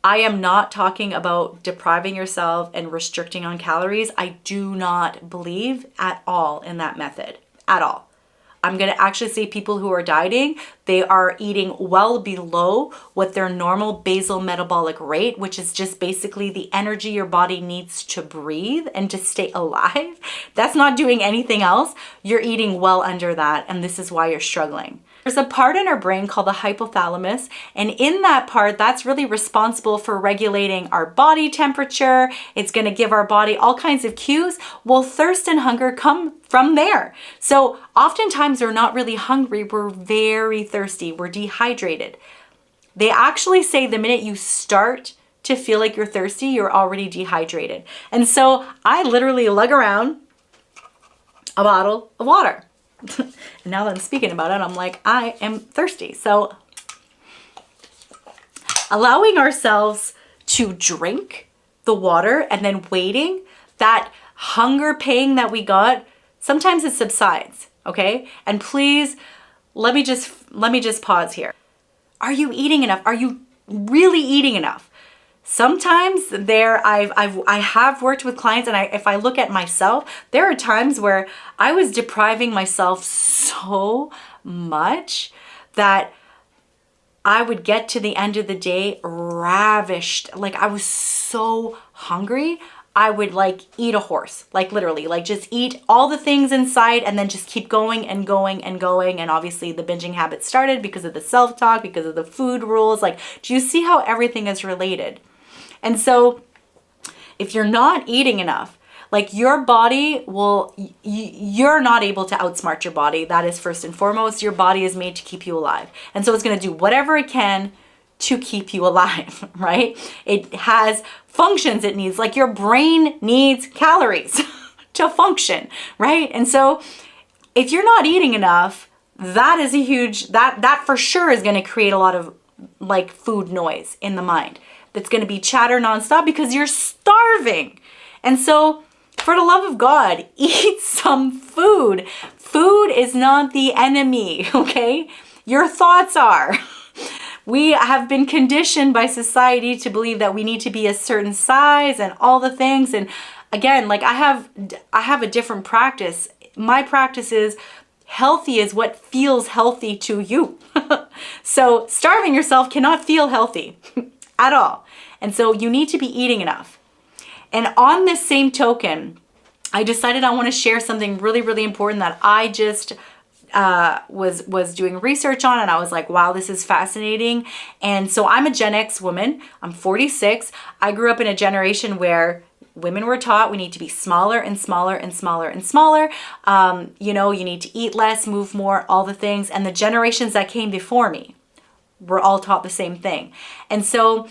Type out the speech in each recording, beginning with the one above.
I am not talking about depriving yourself and restricting on calories. I do not believe at all in that method, at all. I'm going to actually say people who are dieting, they are eating well below what their normal basal metabolic rate, which is just basically the energy your body needs to breathe and to stay alive. That's not doing anything else. You're eating well under that, and this is why you're struggling. There's a part in our brain called the hypothalamus, and in that part, that's really responsible for regulating our body temperature. It's going to give our body all kinds of cues. Well, thirst and hunger come from there. So oftentimes we're not really hungry, we're very thirsty, we're dehydrated. They actually say the minute you start to feel like you're thirsty, you're already dehydrated. And so I literally lug around a bottle of water. And now that I'm speaking about it, I'm like, I am thirsty. So allowing ourselves to drink the water and then waiting, that hunger pang that we got, sometimes it subsides, okay? And please, let me just pause here. Are you eating enough? Are you really eating enough? Sometimes I have worked with clients, and if I look at myself, there are times where I was depriving myself so much that I would get to the end of the day ravished. Like I was so hungry, I would like eat a horse, like literally, like just eat all the things inside and then just keep going and going and going. And obviously the binging habit started because of the self-talk, because of the food rules. Like, do you see how everything is related? And so if you're not eating enough, like your body will, you're not able to outsmart your body. That is first and foremost. Your body is made to keep you alive. And so it's going to do whatever it can to keep you alive, right? It has functions it needs, like your brain needs calories to function, right? And so if you're not eating enough, that is a huge, that for sure is going to create a lot of like food noise in the mind. That's going to be chatter nonstop because you're starving. And so for the love of God, eat some food. Food is not the enemy, okay? Your thoughts are. We have been conditioned by society to believe that we need to be a certain size and all the things. And again, like I have a different practice. My practice is healthy is what feels healthy to you. So starving yourself cannot feel healthy at all. And so you need to be eating enough. And on this same token, I decided I want to share something really, really important that I just was doing research on, and I was like, wow, this is fascinating. And so I'm a Gen X woman. I'm 46. I grew up in a generation where women were taught we need to be smaller and smaller and smaller and smaller. You know, you need to eat less, move more, all the things. And the generations that came before me were all taught the same thing. And so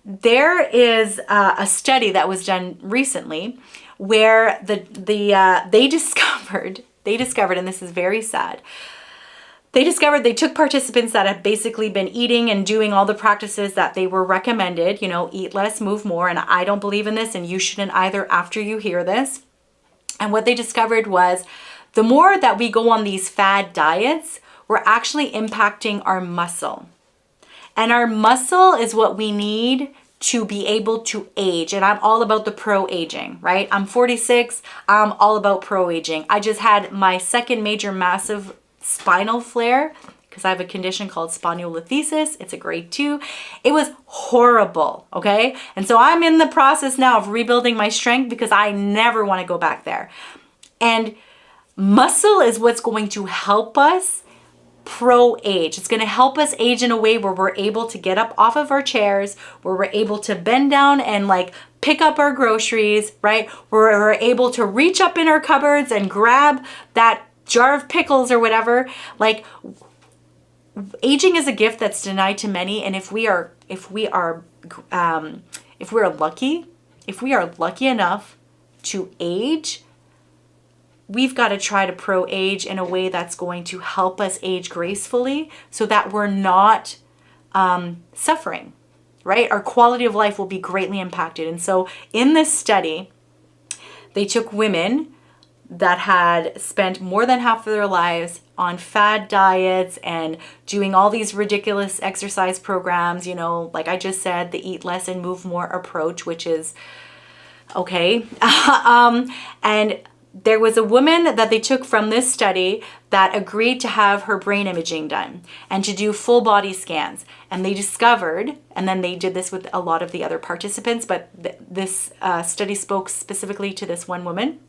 there is a study that was done recently where they discovered, and this is very sad, they took participants that have basically been eating and doing all the practices that they were recommended, you know, eat less, move more, and I don't believe in this, and you shouldn't either after you hear this. And what they discovered was the more that we go on these fad diets, we're actually impacting our muscle. And our muscle is what we need to be able to age. And I'm all about the pro-aging, right? I'm 46. I'm all about pro-aging. I just had my second major massive spinal flare because I have a condition called spondylolisthesis. It's a grade 2. It was horrible, okay? And so I'm in the process now of rebuilding my strength because I never want to go back there. And muscle is what's going to help us pro-age. It's going to help us age in a way where we're able to get up off of our chairs, where we're able to bend down and like pick up our groceries, right? Where we're able to reach up in our cupboards and grab that jar of pickles or whatever. Like, aging is a gift that's denied to many, and if we are lucky enough to age, we've got to try to pro-age in a way that's going to help us age gracefully so that we're not suffering, right? Our quality of life will be greatly impacted. And so in this study, they took women that had spent more than half of their lives on fad diets and doing all these ridiculous exercise programs, you know, like I just said, the eat less and move more approach, which is okay. And there was a woman that they took from this study that agreed to have her brain imaging done and to do full body scans. And they discovered, and then they did this with a lot of the other participants, but this study spoke specifically to this one woman,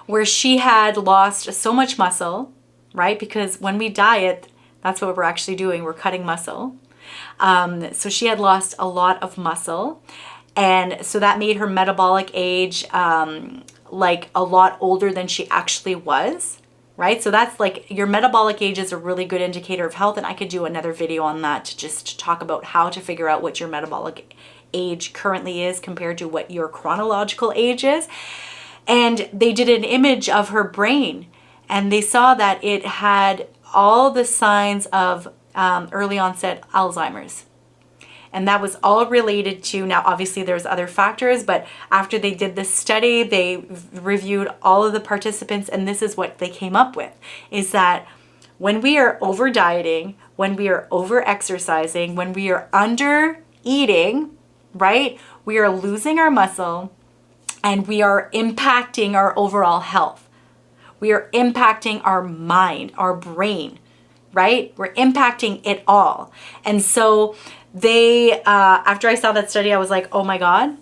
where she had lost so much muscle, right? Because when we diet, that's what we're actually doing. We're cutting muscle. So she had lost a lot of muscle. And so that made her metabolic age like a lot older than she actually was, right? So that's like, your metabolic age is a really good indicator of health. And I could do another video on that to just talk about how to figure out what your metabolic age currently is compared to what your chronological age is. And they did an image of her brain, and they saw that it had all the signs of early onset Alzheimer's. And that was all related to, now obviously there's other factors, but after they did this study, they reviewed all of the participants, and this is what they came up with, is that when we are over dieting, when we are over exercising, when we are under eating, right, we are losing our muscle, and we are impacting our overall health. We are impacting our mind, our brain, right? We're impacting it all. And so they, after I saw that study, I was like, oh my God,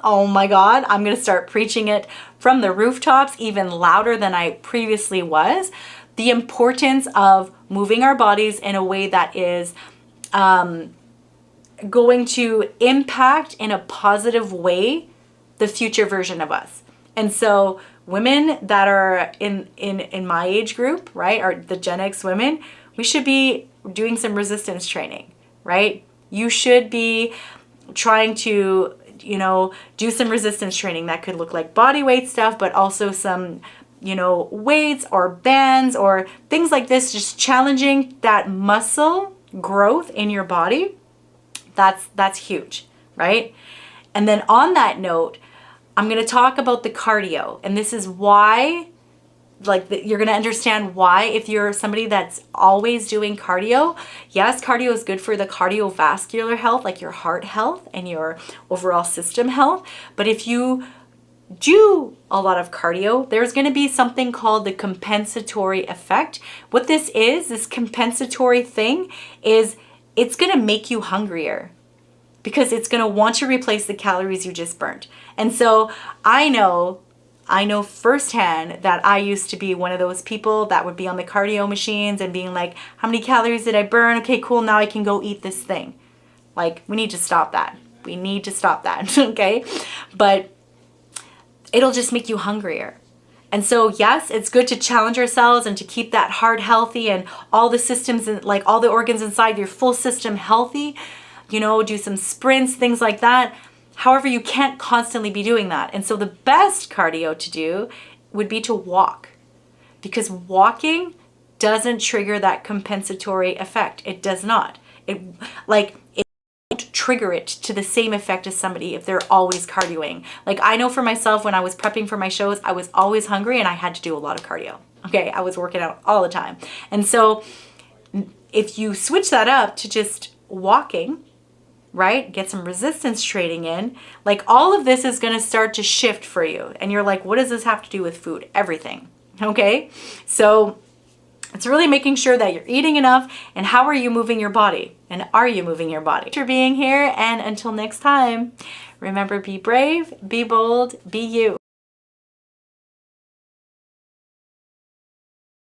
oh my God, I'm going to start preaching it from the rooftops, even louder than I previously was. The importance of moving our bodies in a way that is going to impact in a positive way the future version of us. And so women that are in my age group, right, are the Gen X women, we should be doing some resistance training, right? You should be trying to, you know, do some resistance training that could look like body weight stuff, but also some, you know, weights or bands or things like this, just challenging that muscle growth in your body. That's huge, right? And then on that note, I'm going to talk about the cardio, and this is why, like, you're going to understand why, if you're somebody that's always doing cardio, yes, cardio is good for the cardiovascular health, like your heart health and your overall system health. But if you do a lot of cardio, there's going to be something called the compensatory effect. What this compensatory thing is, it's going to make you hungrier, because it's going to want to replace the calories you just burnt. And so I know firsthand that I used to be one of those people that would be on the cardio machines and being like, how many calories did I burn? Okay, cool. Now I can go eat this thing. Like, we need to stop that. We need to stop that. Okay. But it'll just make you hungrier. And so, yes, it's good to challenge ourselves and to keep that heart healthy and all the systems and like all the organs inside your full system healthy. You know, do some sprints, things like that. However, you can't constantly be doing that. And so the best cardio to do would be to walk, because walking doesn't trigger that compensatory effect. It does not. It won't trigger it to the same effect as somebody if they're always cardioing. Like, I know for myself, when I was prepping for my shows, I was always hungry and I had to do a lot of cardio. Okay, I was working out all the time. And so if you switch that up to just walking, right? Get some resistance training in. Like, all of this is going to start to shift for you. And you're like, what does this have to do with food? Everything. Okay? So it's really making sure that you're eating enough, and how are you moving your body? And are you moving your body? Thanks for being here, and until next time, remember, be brave, be bold, be you.